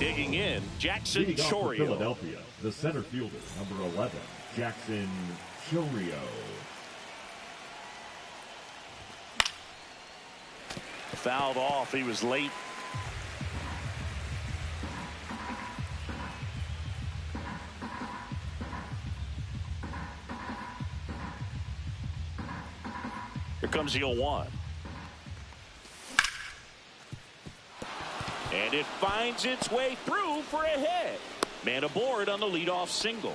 Digging in, Jackson Leading off for Chorio. Philadelphia, the center fielder, number 11, Jackson Chorio. Fouled off. He was late. Here comes the 0-1. And it finds its way through for a hit. Man aboard on the leadoff single.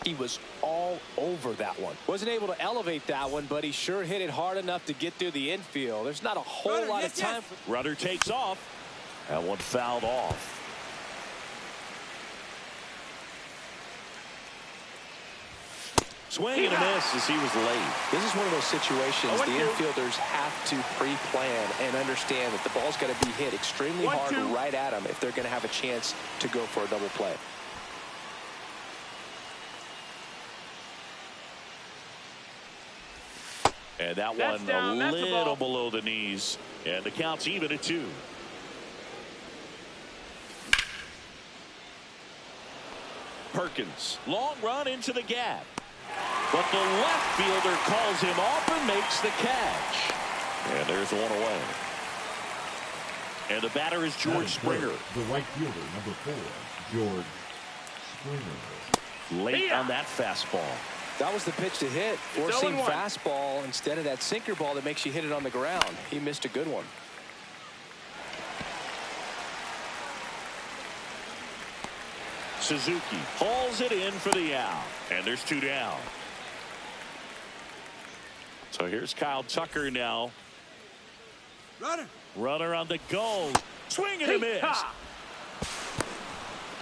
He was all over that one. Wasn't able to elevate that one, but he sure hit it hard enough to get through the infield. There's not a whole lot of time. Rudder takes off. That one fouled off. Swing and a miss as he was late. This is one of those situations the infielders have to pre-plan and understand that the ball's got to be hit extremely hard right at them if they're going to have a chance to go for a double play. And that one a little below the knees. And the count's even at 2. Perkins, long run into the gap. But the left fielder calls him off and makes the catch. And there's one away. And the batter is George Springer. The right fielder, number 4, George Springer. Late on that fastball. That was the pitch to hit. Four-seam fastball instead of that sinker ball that makes you hit it on the ground. He missed a good one. Suzuki hauls it in for the out. And there's 2 down. So here's Kyle Tucker now. Runner on the go. Swing and a miss.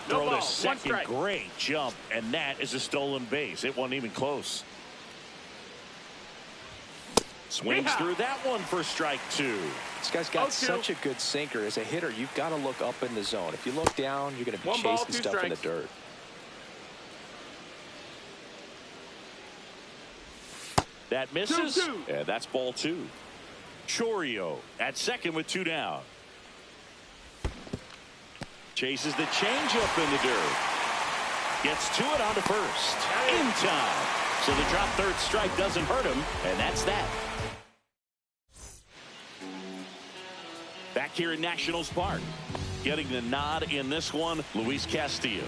Throw the second. Great jump. And that is a stolen base. It wasn't even close. Swings through that one for strike 2. This guy's got such a good sinker. As a hitter, you've got to look up in the zone. If you look down, you're going to be chasing stuff in the dirt. That misses, and that's ball 2. Chorio at second with 2 down. Chases the changeup in the dirt. Gets to it onto first. In time. So the drop third strike doesn't hurt him, and that's that. Back here in Nationals Park. Getting the nod in this one, Luis Castillo.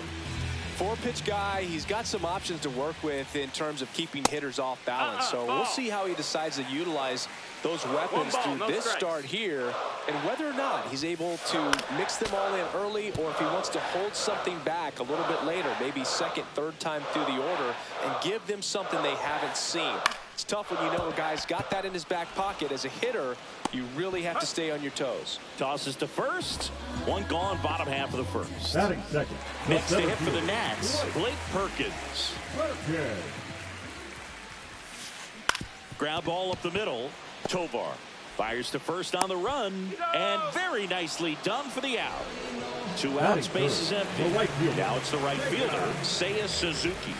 4-pitch guy. He's got some options to work with in terms of keeping hitters off balance. So we'll see how he decides to utilize those weapons through this start here, and whether or not he's able to mix them all in early, or if he wants to hold something back a little bit later, maybe second, third time through the order, and give them something they haven't seen. It's tough when you know a guy's got that in his back pocket. As a hitter, you really have to stay on your toes. Tosses to first. One gone, bottom half of the first. Batting second. Next to hit for the Nats, Blake Perkins. Ground ball up the middle. Tovar fires to first on the run, and very nicely done for the out. 2 outs, base is empty. Now it's the right fielder, Seiya Suzuki.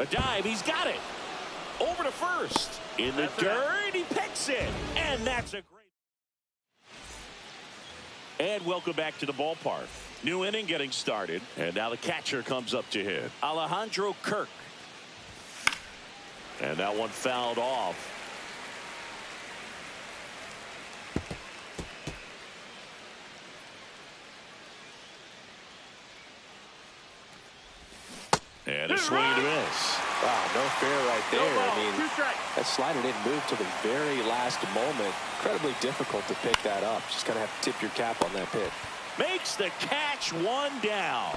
A dive, he's got it. Over to first. In the dirt, he picks it. And that's a great. And welcome back to the ballpark. New inning getting started. And now the catcher comes up to hit. Alejandro Kirk. And that one fouled off. And a swing and a miss. Wow, no fair right there. I mean, that slider didn't move till the very last moment. Incredibly difficult to pick that up. Just kind of have to tip your cap on that pitch. Makes the catch, 1 down.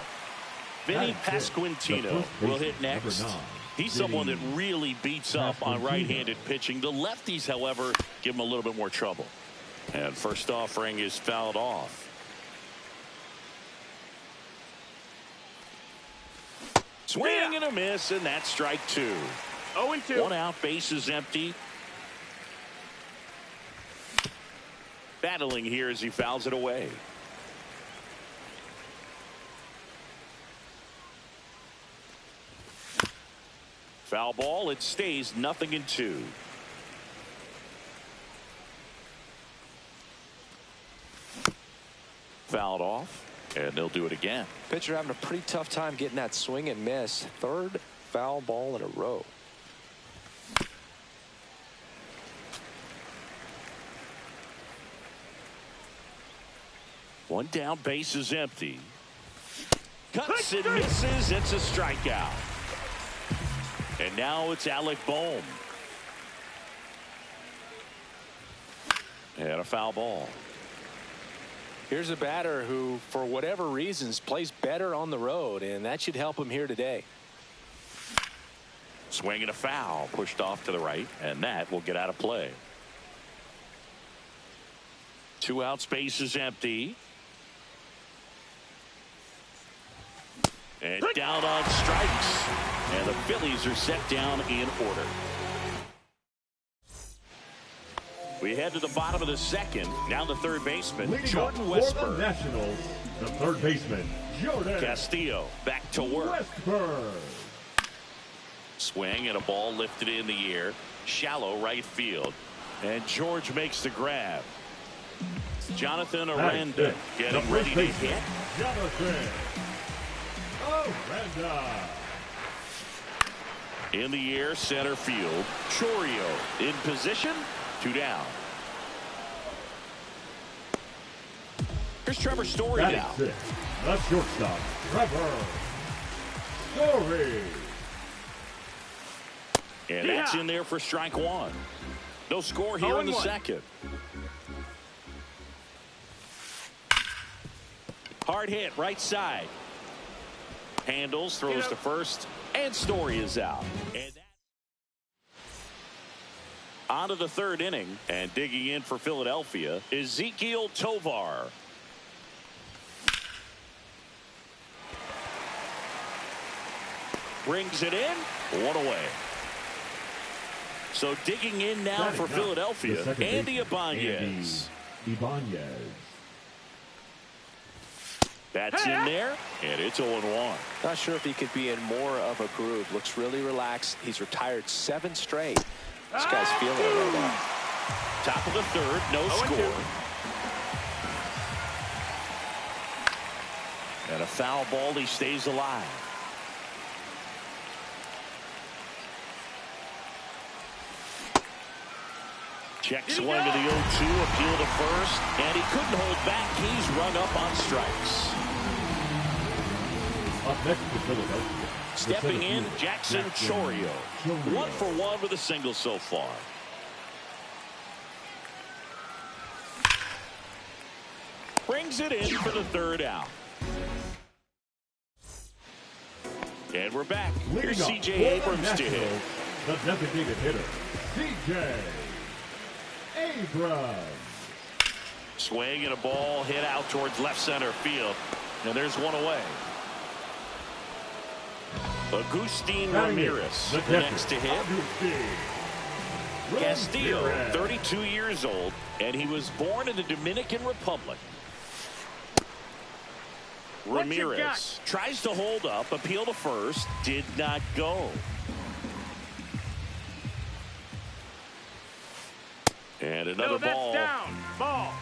Vinny Pasquantino will hit next. He's someone that really beats up on right-handed pitching. The lefties, however, give him a little bit more trouble. And first offering is fouled off. Swing and a miss, and that's strike 2. 0-2. 1 out, base is empty. Battling here as he fouls it away. Foul ball, it stays 0-2. Fouled off, and they'll do it again. Pitcher having a pretty tough time getting that swing and miss. Third foul ball in a row. One down, base is empty. Cuts and misses. It's a strikeout. And now it's Alec Bohm. And a foul ball. Here's a batter who, for whatever reasons, plays better on the road, and that should help him here today. Swing and a foul, pushed off to the right, and that will get out of play. 2 outs, base is empty. And down on strikes. And the Phillies are set down in order. We head to the bottom of the second. Now the third baseman, Jordan Westburg. The Nationals, the third baseman, Jordan Castillo back to work. Westburg. Swing and a ball lifted in the air. Shallow right field. And George makes the grab. Jonathan Aranda getting ready to hit. Jonathan Aranda. In the air, center field. Chourio in position. 2 down. Here's Trevor Story now. The shortstop, Trevor Story. And that's in there for strike 1. No score here in the second. Hard hit, right side. Handles, throws to first, and Story is out. And on to the third inning, and digging in for Philadelphia, Ezequiel Tovar. Brings it in, 1 away. So digging in now for Philadelphia, Andy Ibanez. That's in there, and it's 0-1. Not sure if he could be in more of a groove. Looks really relaxed. He's retired 7 straight. This guy's feeling it right now. Top of the third, no score. And a foul ball, he stays alive. Check swing to the 0-2, appeal to first, and he couldn't hold back. He's rung up on strikes. Up next to Philadelphia. Stepping in, Jackson Chourio. 1 for 1 with a single so far. Brings it in for the third out. And we're back. Here's C.J. Abrams to hit. The designated hitter, C.J. Abrams. Swing and a ball hit out towards left center field. And there's 1 away. Agustin Ramirez next to hit. Castillo, 32 years old, and he was born in the Dominican Republic. Ramirez tries to hold up, appeal to first, did not go. And another ball. Down. Ball.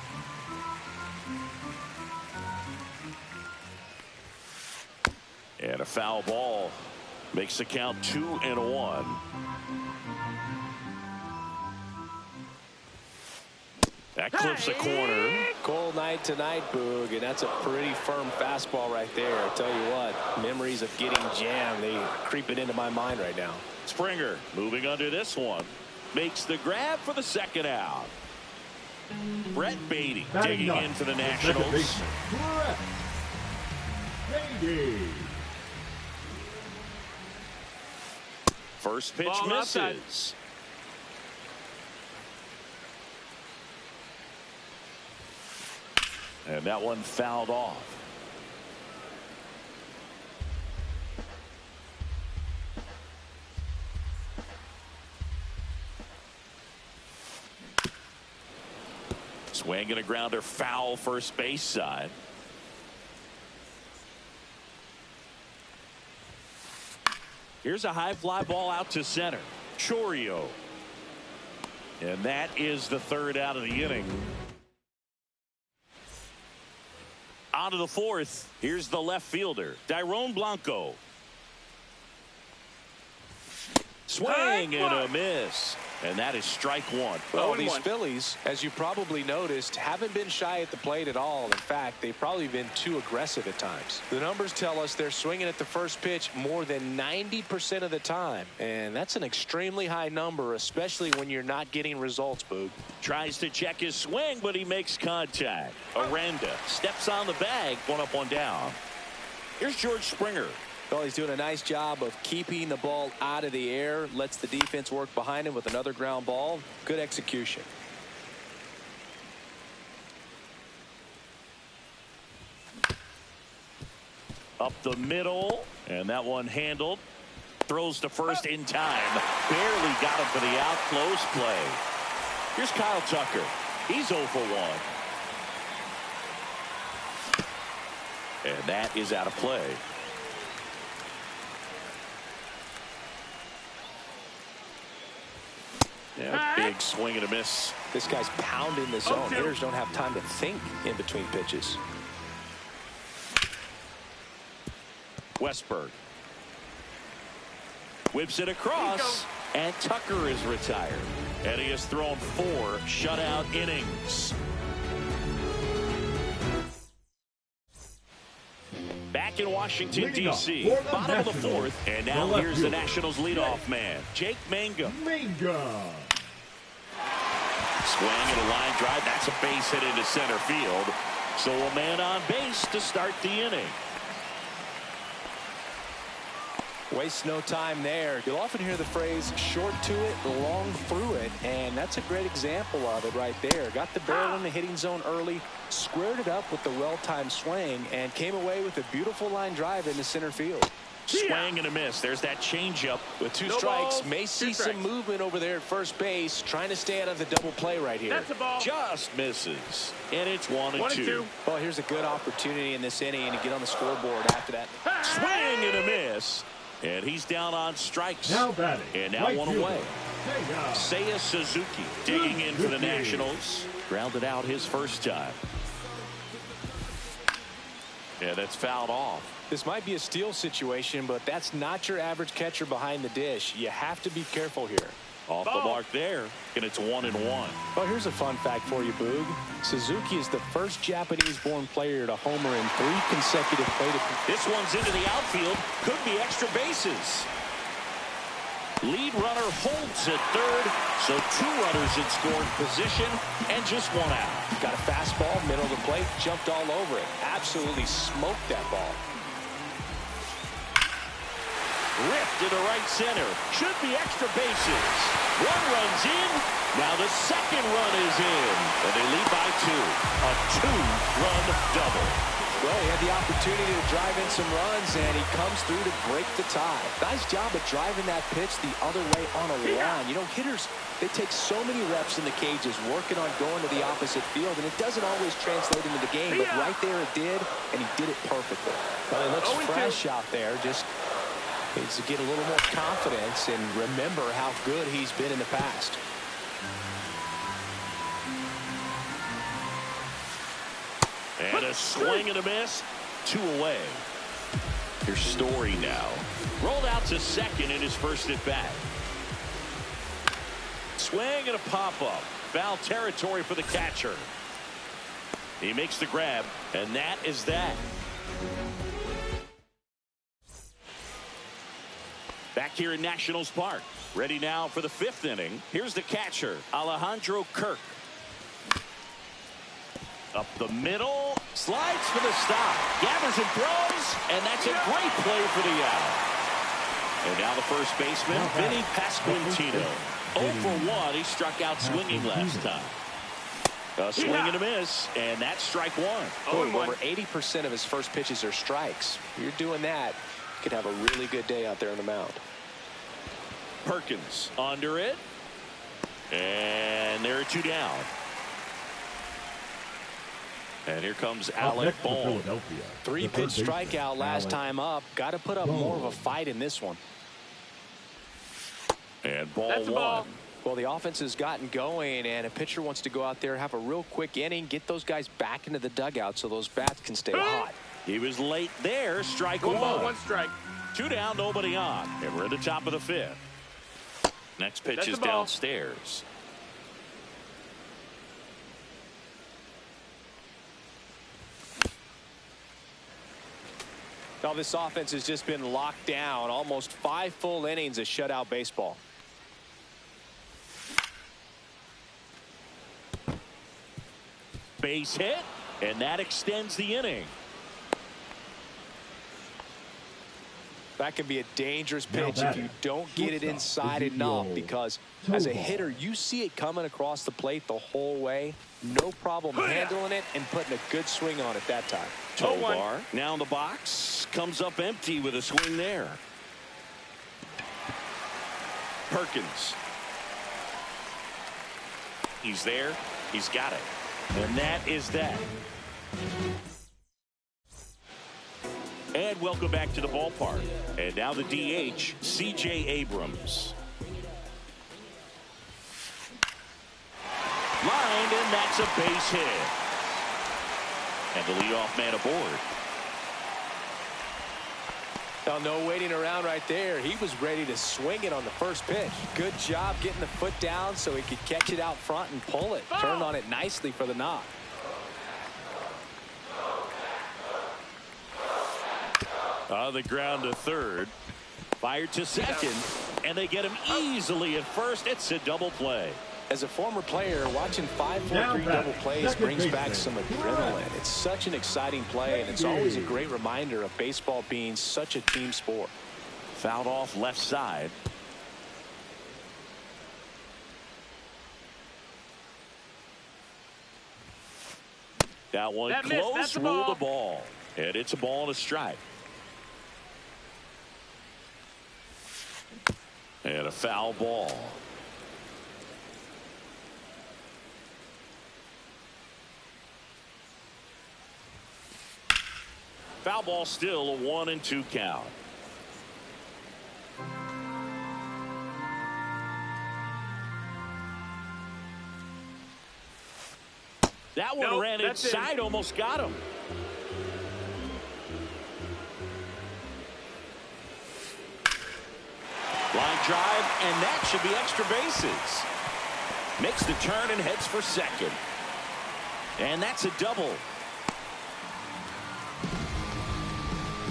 And a foul ball makes the count 2-1. That clips the corner. Cold night tonight, Boog, and that's a pretty firm fastball right there. I tell you what, memories of getting jammed, they creeping into my mind right now. Springer moving under this one. Makes the grab for the second out. Brett Beatty digging in for the Nationals. Brett Beatty. First pitch Ball misses. outside. And that one fouled off. Swing and a grounder foul first base side. Here's a high fly ball out to center. Chourio. And that is the third out of the inning. On to the fourth. Here's the left fielder, Dairon Blanco. Swing and a miss. And that is strike one. Well, these Phillies, as you probably noticed, haven't been shy at the plate at all. In fact, they've probably been too aggressive at times. The numbers tell us they're swinging at the first pitch more than 90% of the time. And that's an extremely high number, especially when you're not getting results, Boog. Tries to check his swing, but he makes contact. Aranda steps on the bag, one up, one down. Here's George Springer. Well, he's doing a nice job of keeping the ball out of the air, lets the defense work behind him with another ground ball. Good execution. Up the middle, and that one handled. Throws to first in time. Barely got him for the out. Close play. Here's Kyle Tucker. He's 0 for 1. And that is out of play. Yeah, big swing and a miss. This guy's pounding the zone. Hitters don't have time to think in between pitches. Westberg whips it across, and Tucker is retired. And he has thrown 4 shutout innings. Back in Washington, D.C., bottom of the fourth, and now here's the Nationals leadoff man, Jake Mangum. Swing and a line drive. That's a base hit into center field. So a man on base to start the inning. Waste no time there. You'll often hear the phrase short to it, long through it, and that's a great example of it right there. Got the barrel in the hitting zone early, squared it up with the well-timed swing, and came away with a beautiful line drive into center field. Swing and a miss. There's that changeup. With 2 strikes, may see some movement over there at first base, trying to stay out of the double play right here. That's a ball. Just misses. And it's 1 and 2. Well, here's a good opportunity in this inning to get on the scoreboard after that. Swing and a miss. And he's down on strikes. Now batting. And now one away. Seiya Suzuki digging in for the Nationals. Grounded out his first time. Yeah, that's fouled off. This might be a steal situation, but that's not your average catcher behind the dish. You have to be careful here. Off the mark there, and it's 1 and 1. Well, here's a fun fact for you, Boog. Suzuki is the first Japanese-born player to homer in 3 consecutive plate appearances. This one's into the outfield. Could be extra bases. Lead runner holds at third, so 2 runners in scoring position, and just 1 out. Got a fastball, middle of the plate, jumped all over it. Absolutely smoked that ball. Ripped to the right center. Should be extra bases. 1 runs in. Now the second run is in. And they lead by 2. A 2-run double. Well, he had the opportunity to drive in some runs, and he comes through to break the tie. Nice job of driving that pitch the other way on a line. You know, hitters, they take so many reps in the cages working on going to the opposite field, and it doesn't always translate into the game. But right there it did, and he did it perfectly. Well, he looks fresh out there. Just needs to get a little more confidence and remember how good he's been in the past. And a swing and a miss. 2 away. Here's Story now. Rolled out to second in his first at bat. Swing and a pop-up. Foul territory for the catcher. He makes the grab, and that is that. Back here in Nationals Park. Ready now for the 5th inning. Here's the catcher, Alejandro Kirk. Up the middle. Slides for the stop. Gathers and throws. And that's a great play for the out. And now the first baseman, Vinny Pasquantino. 0 for 1. He struck out swinging last time. A swing and a miss. And that's strike 1. Over 80% of his first pitches are strikes. You're doing that. Could have a really good day out there on the mound. Perkins under it. And there are 2 down. And here comes Alec Bohm. 3-pitch strikeout last time up. Got to put up more of a fight in this one. And ball 1. Well, the offense has gotten going, and a pitcher wants to go out there, have a real quick inning, get those guys back into the dugout so those bats can stay hot. He was late there. Strike One one. ball, one strike. 2 down, nobody on. And we're at the top of the 5th. Next pitch is downstairs. Now, this offense has just been locked down. Almost 5 full innings of shutout baseball. Base hit, and that extends the inning. That can be a dangerous pitch if you don't get it inside enough, because as a hitter, you see it coming across the plate the whole way. No problem handling it and putting a good swing on it that time. Tovar now in the box, comes up empty with a swing there. Perkins. He's there. He's got it. And that is that. And welcome back to the ballpark. And now the DH, C.J. Abrams. Lined, and that's a base hit. And the leadoff man aboard. Now, no waiting around right there. He was ready to swing it on the first pitch. Good job getting the foot down so he could catch it out front and pull it. Turned on it nicely for the knock. On the ground to third. Fired to second. And they get him easily at first. It's a double play. As a former player, watching 5-4-3 double plays brings back some adrenaline. It's such an exciting play, and it's always a great reminder of baseball being such a team sport. Fouled off left side. That one close, ruled the ball. And it's a ball and a strike. And a foul ball. Foul ball, still a 1-2 count. That one ran inside, almost got him. Line drive, and that should be extra bases. Makes the turn and heads for second. And that's a double.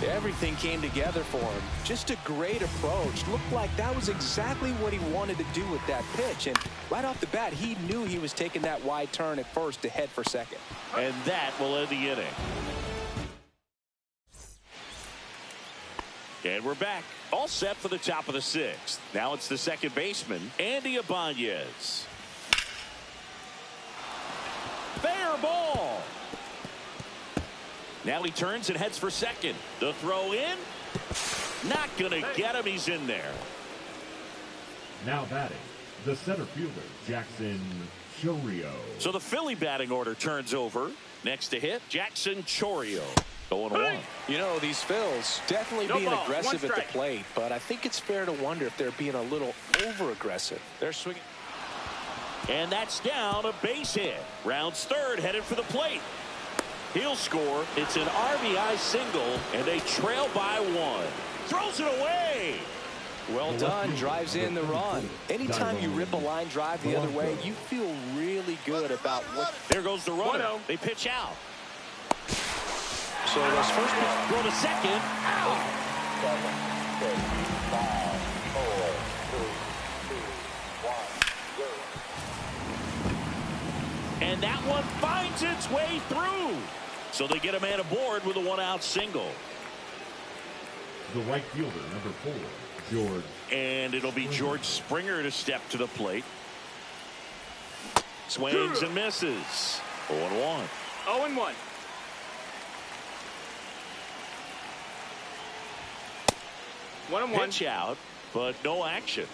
Everything came together for him. Just a great approach. Looked like that was exactly what he wanted to do with that pitch. And right off the bat, he knew he was taking that wide turn at first to head for second. And that will end the inning. And we're back. All set for the top of the 6th. Now it's the second baseman, Andy Ibanez. Fair ball. Now he turns and heads for second. The throw in. Not going to get him. He's in there. Now batting, the center fielder, Jackson Chorio. So the Philly batting order turns over. Next to hit, Jackson Chorio. 0-1. You know, these Phils definitely being aggressive at the plate, but I think it's fair to wonder if they're being a little over-aggressive. They're swinging. And that's down, a base hit. Rounds third, headed for the plate. He'll score. It's an RBI single, and they trail by 1. Throws it away. Well done. Drives in the run. Anytime you rip a line drive the other way, you feel really good about what. There goes the runner. They pitch out. So those first pitch. Throw to second. Out. 7, 6, 5, 4, 3, 2, 1, 0. And that one finds its way through. So they get a man aboard with a 1-out single. The right fielder, number 4, George. And it'll be George Springer to step to the plate. Swings and misses. 0-1. 0-1. Pitch out, but no action.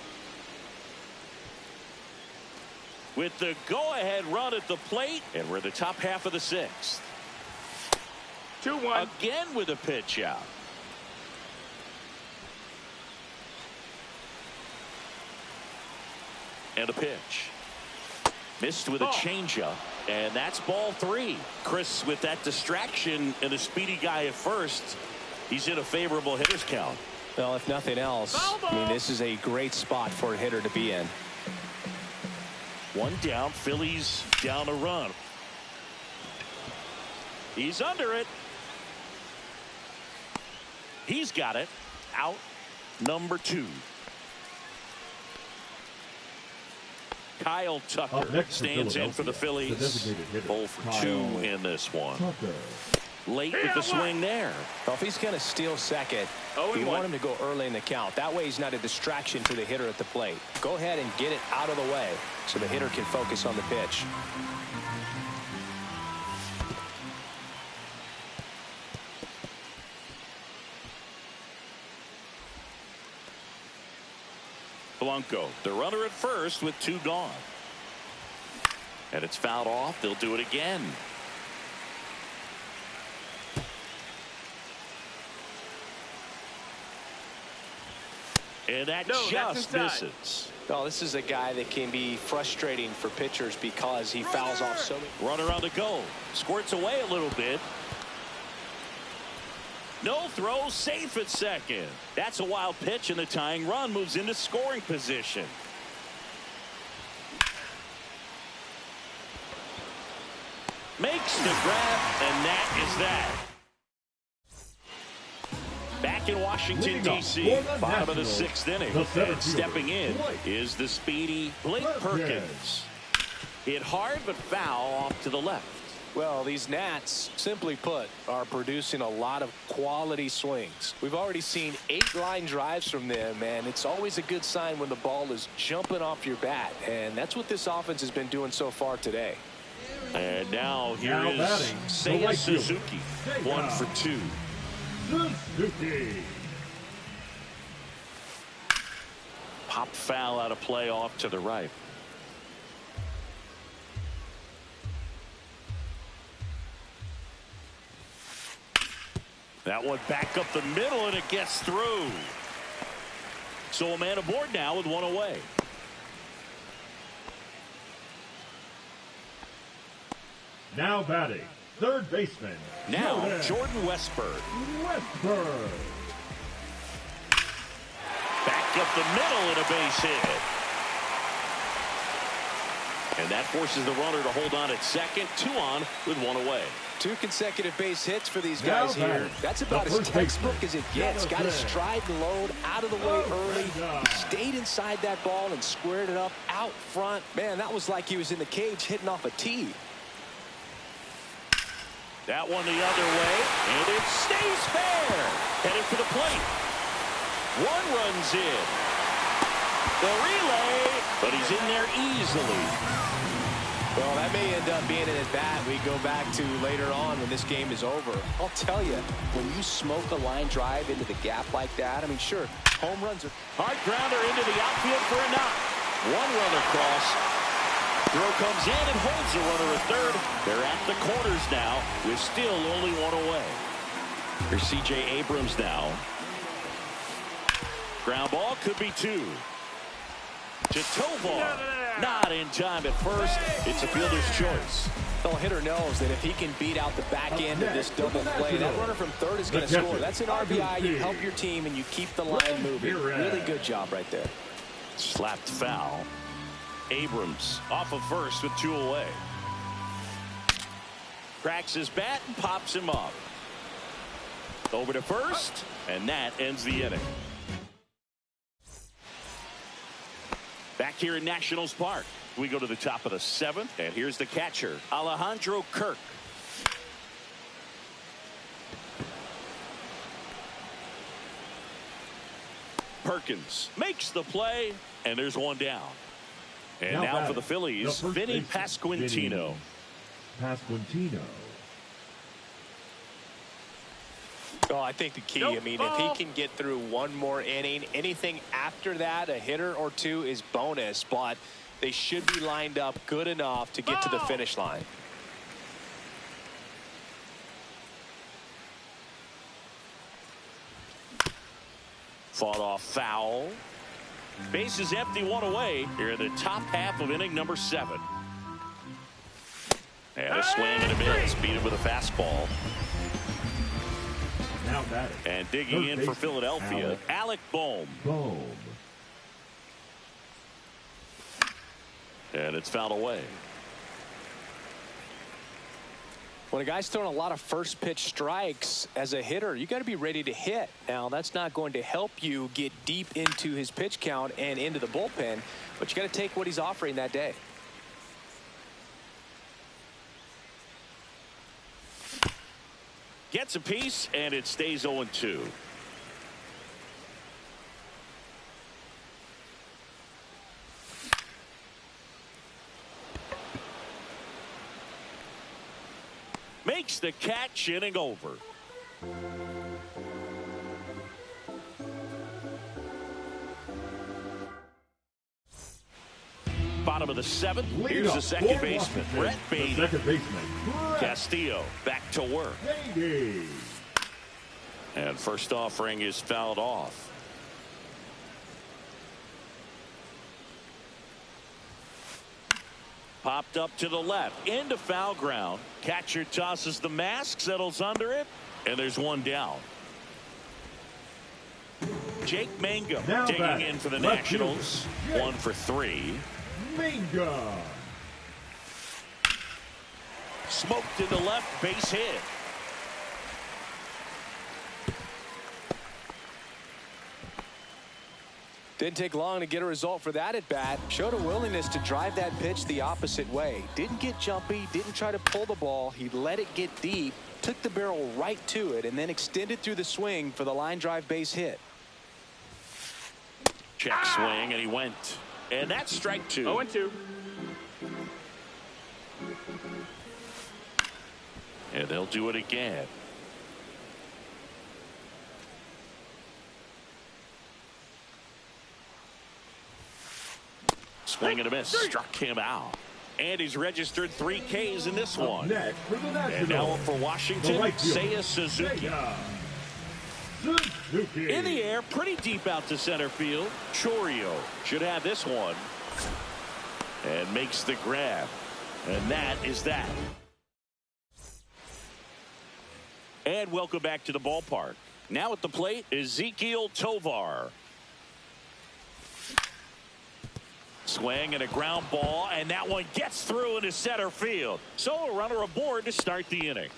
With the go-ahead run at the plate, and we're at the top half of the 6th. 2-1. Again with a pitch out. And a pitch. Missed with a changeup. And that's ball 3. Chris, with that distraction and a speedy guy at first, he's in a favorable hitter's count. Well, if nothing else, I mean, this is a great spot for a hitter to be in. 1 down. Phillies down a run. He's under it. He's got it. Out number 2. Kyle Tucker stands in for the Phillies. 0 for 2 in this one. Late with the swing there. Well, if he's going to steal second, you want him to go early in the count. That way he's not a distraction to the hitter at the plate. Go ahead and get it out of the way so the hitter can focus on the pitch. Blanco, the runner at first with 2 gone. And it's fouled off. They'll do it again. And that just misses. Well, this is a guy that can be frustrating for pitchers because he fouls off so many. Runner on the go. Squirts away a little bit. No throw, safe at second. That's a wild pitch, and the tying run moves into scoring position. Makes the grab, and that is that. Back in Washington, D.C., bottom of the 6th inning. And stepping in is the speedy Blake Perkins. Hit hard, but foul off to the left. Well, these Nats, simply put, are producing a lot of quality swings. We've already seen 8 line drives from them, and it's always a good sign when the ball is jumping off your bat. And that's what this offense has been doing so far today. And now here is Seiya Suzuki. 1 for 2. Suzuki. Pop foul out of play off to the right. That one back up the middle, and it gets through. So a man aboard now with 1 away. Now batting, third baseman. Now Jordan Westburg. Back up the middle and a base hit. And that forces the runner to hold on at second. 2 on with 1 away. 2 consecutive base hits for these guys here. That's about as textbook as it gets. Got his stride and load out of the way early. Stayed inside that ball and squared it up out front. Man, that was like he was in the cage hitting off a tee. That one the other way, and it stays fair. Headed for the plate. 1 runs in. The relay, but he's in there easily. Well, that may end up being an at-bat we go back to later on when this game is over. I'll tell you, when you smoke a line drive into the gap like that, I mean, sure, home runs are... Hard grounder into the outfield for a knock. 1 runner cross. Throw comes in and holds the runner at third. They're at the corners now with still only 1 away. Here's C.J. Abrams now. Ground ball could be 2. To Tovar. Not in time at first. It's a fielder's choice. The hitter knows that if he can beat out the back end of this double play, that runner from third is going to score. That's an RBI. You help your team and you keep the line moving. Really good job right there. Slapped foul. Abrams off of first with 2 away. Cracks his bat and pops him up. Over to first, and that ends the inning. Back here in Nationals Park, we go to the top of the 7th, and here's the catcher, Alejandro Kirk. Perkins makes the play, and there's 1 down. And now for the Phillies, Vinny Pasquantino. Oh, I think the key, I mean, if he can get through 1 more inning, anything after that, a hitter or 2 is bonus, but they should be lined up good enough to get to the finish line. Fought off foul. Base is empty, one away here in the top half of inning number 7. And a swing and a miss. Beat him with a fastball. Now batting. And digging in for Philadelphia, Alec Bohm. And it's fouled away. When a guy's throwing a lot of first pitch strikes as a hitter, you got to be ready to hit. Now, that's not going to help you get deep into his pitch count and into the bullpen, but you got to take what he's offering that day. Gets a piece, and it stays 0-2. Makes the catch, inning over. Bottom of the 7th. Here's the second baseman, Brett Beatty. Castillo back to work. And first offering is fouled off. Popped up to the left into foul ground. Catcher tosses the mask, settles under it, and there's one down. Jake Mangum digging in for the Nationals. 1 for 3. Mangum. Smoked in the left, base hit. Didn't take long to get a result for that at bat. Showed a willingness to drive that pitch the opposite way. Didn't get jumpy, didn't try to pull the ball. He let it get deep, took the barrel right to it, and then extended through the swing for the line drive base hit. Check swing, and he went. And that's strike 2. 0-2. And they'll do it again. Swing and a miss. Struck him out. And he's registered 3 Ks in this one. And now up for Washington, Seiya Suzuki. In the air, pretty deep out to center field. Chourio should have this one. And makes the grab. And that is that. And welcome back to the ballpark. Now at the plate, Ezequiel Tovar. Swing and a ground ball, and that one gets through into center field. So a runner aboard to start the inning.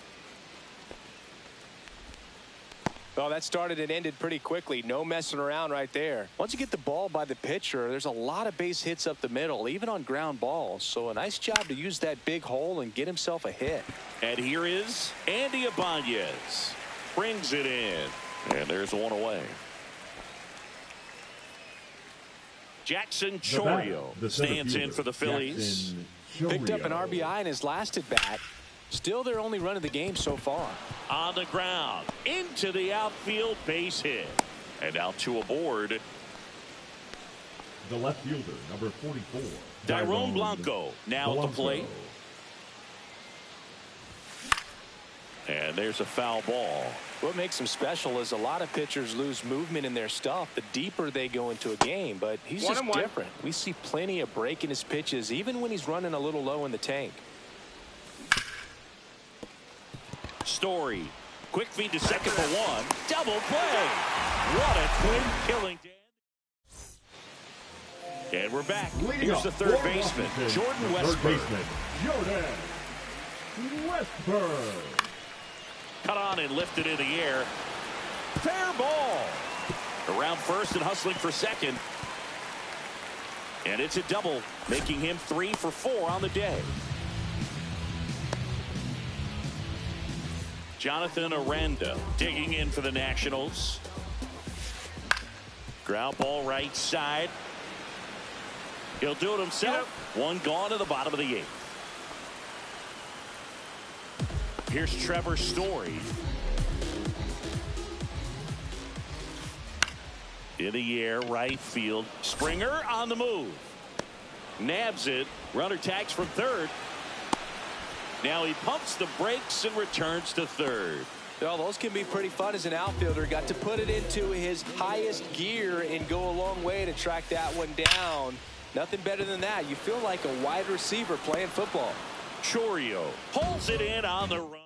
Well, that started and ended pretty quickly. No messing around right there. Once you get the ball by the pitcher, there's a lot of base hits up the middle, even on ground balls. So a nice job to use that big hole and get himself a hit. And here is Andy Ibanez. Brings it in. And there's one away. Jackson Chourio stands in for the Phillies. Picked up an RBI in his last at bat. Still their only run of the game so far. On the ground. Into the outfield, base hit. And now 2 aboard. The left fielder, number 44. Dairon Blanco now at the plate. And there's a foul ball. What makes him special is a lot of pitchers lose movement in their stuff the deeper they go into a game, but he's just different. We see plenty of break in his pitches even when he's running a little low in the tank. Story. Quick feed to second for 1. Double play. What a twin killing. And we're back. Here's the third baseman, Jordan Westburg. Cut on and lifted in the air. Fair ball. Around first and hustling for second. And it's a double, making him 3 for 4 on the day. Jonathan Aranda digging in for the Nationals. Ground ball right side. He'll do it himself. One gone to the bottom of the 8th. Here's Trevor Story. In the air, right field. Springer on the move. Nabs it. Runner tags from third. Now he pumps the brakes and returns to third. Well, those can be pretty fun as an outfielder. Got to put it into his highest gear and go a long way to track that one down. Nothing better than that. You feel like a wide receiver playing football. Chorio pulls it in on the run.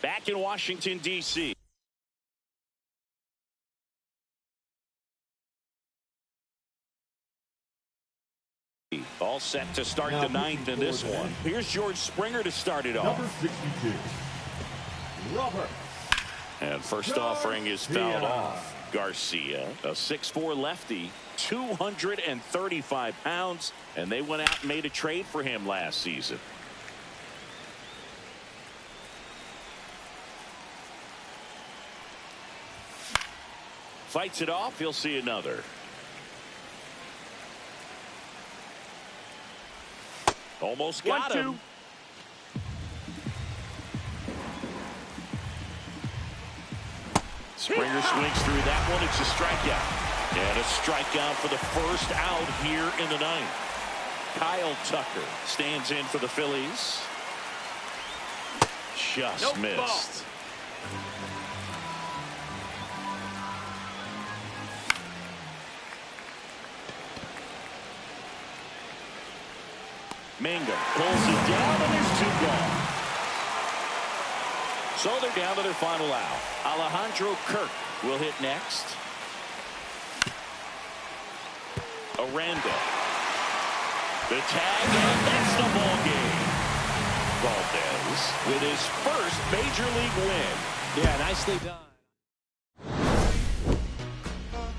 Back in Washington, D.C. All set to start the ninth in this one. Here's George Springer to start it off. Number 62, Robert. And first offering is fouled off. Garcia, a 6'4" lefty, 235 pounds, and they went out and made a trade for him last season. Fights it off. He'll see another. Almost got him. Springer swings through that one. It's a strikeout. And a strikeout for the first out here in the ninth. Kyle Tucker stands in for the Phillies. Just missed. Mangum pulls it down, and there's two gone. So they're down to their final out. Alejandro Kirk will hit next. Aranda. The tag, and that's the ball game. Valdez with his first major league win. Yeah, nicely done.